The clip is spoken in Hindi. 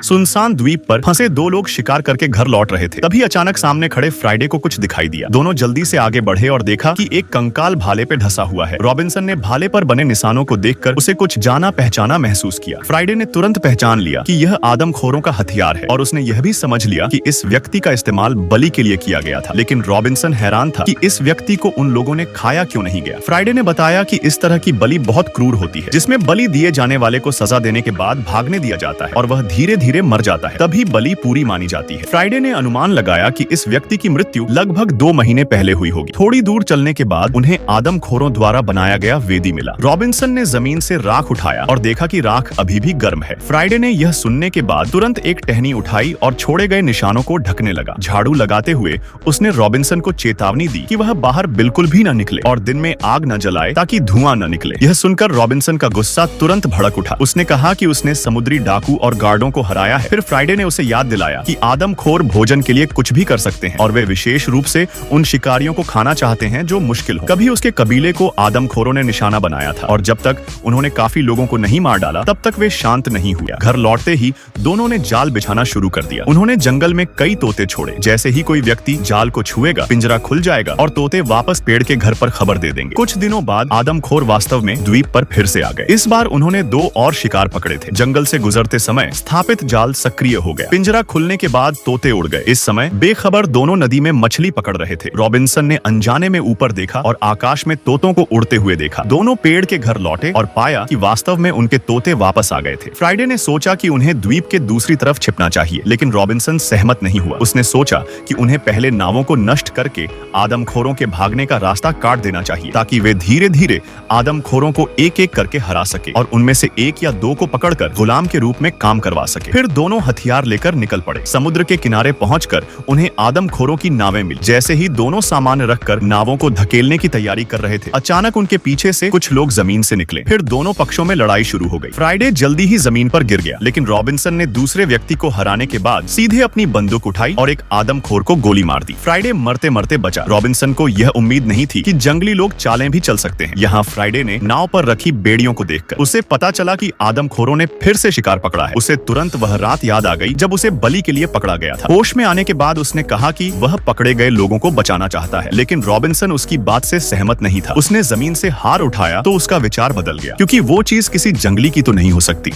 सुनसान द्वीप पर फंसे दो लोग शिकार करके घर लौट रहे थे। तभी अचानक सामने खड़े फ्राइडे को कुछ दिखाई दिया। दोनों जल्दी से आगे बढ़े और देखा कि एक कंकाल भाले पे ढसा हुआ है। रॉबिन्सन ने भाले पर बने निशानों को देखकर उसे कुछ जाना पहचाना महसूस किया। फ्राइडे ने तुरंत पहचान लिया कि यह आदमखोरों का हथियार है और उसने यह भी समझ लिया कि इस व्यक्ति का इस्तेमाल बलि के लिए किया गया था। लेकिन रॉबिन्सन हैरान था कि इस व्यक्ति को उन लोगों ने खाया क्यों नहीं गया। फ्राइडे ने बताया कि इस तरह की बलि बहुत क्रूर होती है, जिसमें बलि दिए जाने वाले को सजा देने के बाद भागने दिया जाता है और वह धीरे धीरे मर जाता है, तभी बलि पूरी मानी जाती है। फ्राइडे ने अनुमान लगाया कि इस व्यक्ति की मृत्यु लगभग 2 महीने पहले हुई होगी। थोड़ी दूर चलने के बाद उन्हें आदमखोरों द्वारा बनाया गया वेदी मिला। रॉबिन्सन ने जमीन से राख उठाया और देखा कि राख अभी भी गर्म है। फ्राइडे ने यह सुनने के बाद तुरंत एक टहनी उठाई और छोड़े गए निशानों को ढकने लगा। झाड़ू लगाते हुए उसने रॉबिन्सन को चेतावनी दी कि वह बाहर बिल्कुल भी न निकले और दिन में आग न जलाए ताकि धुआं न निकले। यह सुनकर रॉबिन्सन का गुस्सा तुरंत भड़क उठा। उसने कहा कि उसने समुद्री डाकू और गार्डों को हराया है। फिर फ्राइडे ने उसे याद दिलाया कि आदमखोर भोजन के लिए कुछ भी कर सकते हैं और वे विशेष रूप से उन शिकारियों को खाना चाहते हैं जो मुश्किल हो। कभी उसके कबीले को आदमखोरों ने निशाना बनाया था और जब तक उन्होंने काफी लोगों को नहीं मार डाला तब तक वे शांत नहीं हुए। घर लौटते ही दोनों ने जाल बिछाना शुरू कर दिया। उन्होंने जंगल में कई तोते छोड़े। जैसे ही कोई व्यक्ति जाल को छुएगा, पिंजरा खुल जाएगा और तोते वापस पेड़ के घर पर खबर दे देंगे। कुछ दिनों बाद आदमखोर वास्तव में द्वीप पर फिर से आ गए। इस बार उन्होंने 2 और शिकार पकड़े थे। जंगल से गुजरते समय स्थापित जाल सक्रिय हो गया। पिंजरा खुलने के बाद तोते उड़ गए। इस समय बेखबर दोनों नदी में मछली पकड़ रहे थे। रॉबिन्सन ने अनजाने में ऊपर देखा और आकाश में तोतों को उड़ते हुए देखा। दोनों पेड़ के घर लौटे और पाया कि वास्तव में उनके तोते वापस आ गए थे। फ्राइडे ने सोचा कि उन्हें द्वीप के दूसरी तरफ छिपना चाहिए, लेकिन रॉबिन्सन सहमत नहीं हुआ। उसने सोचा कि उन्हें पहले नावों को नष्ट करके आदमखोरों के भागने का रास्ता काट देना चाहिए ताकि वे धीरे धीरे आदमखोरों को एक एक करके हरा सके और उनमें से 1 या 2 को पकड़कर गुलाम के रूप में काम करवा सके। फिर दोनों हथियार लेकर निकल पड़े। समुद्र के किनारे पहुंचकर उन्हें आदमखोरों की नावें मिली। जैसे ही दोनों सामान रखकर नावों को धकेलने की तैयारी कर रहे थे, अचानक उनके पीछे से कुछ लोग जमीन से निकले। फिर दोनों पक्षों में लड़ाई शुरू हो गई। फ्राइडे जल्दी ही जमीन पर गिर गया, लेकिन रॉबिन्सन ने दूसरे व्यक्ति को हराने के बाद सीधे अपनी बंदूक उठाई और एक आदमखोर को गोली मार दी। फ्राइडे मरते मरते बचा। रॉबिन्सन को यह उम्मीद नहीं थी कि जंगली लोग चालें भी चल सकते हैं। यहाँ फ्राइडे ने नाव पर रखी बेड़ियों को देखकर उसे पता चला कि आदमखोरों ने फिर से शिकार पकड़ा है। उसे तुरंत वह रात याद आ गई जब उसे बलि के लिए पकड़ा गया था। होश में आने के बाद उसने कहा कि वह पकड़े गए लोगों को बचाना चाहता है, लेकिन रॉबिन्सन उसकी बात से सहमत नहीं था। उसने जमीन से हार उठाया तो उसका विचार बदल गया, क्योंकि वो चीज किसी जंगली की तो नहीं हो सकती।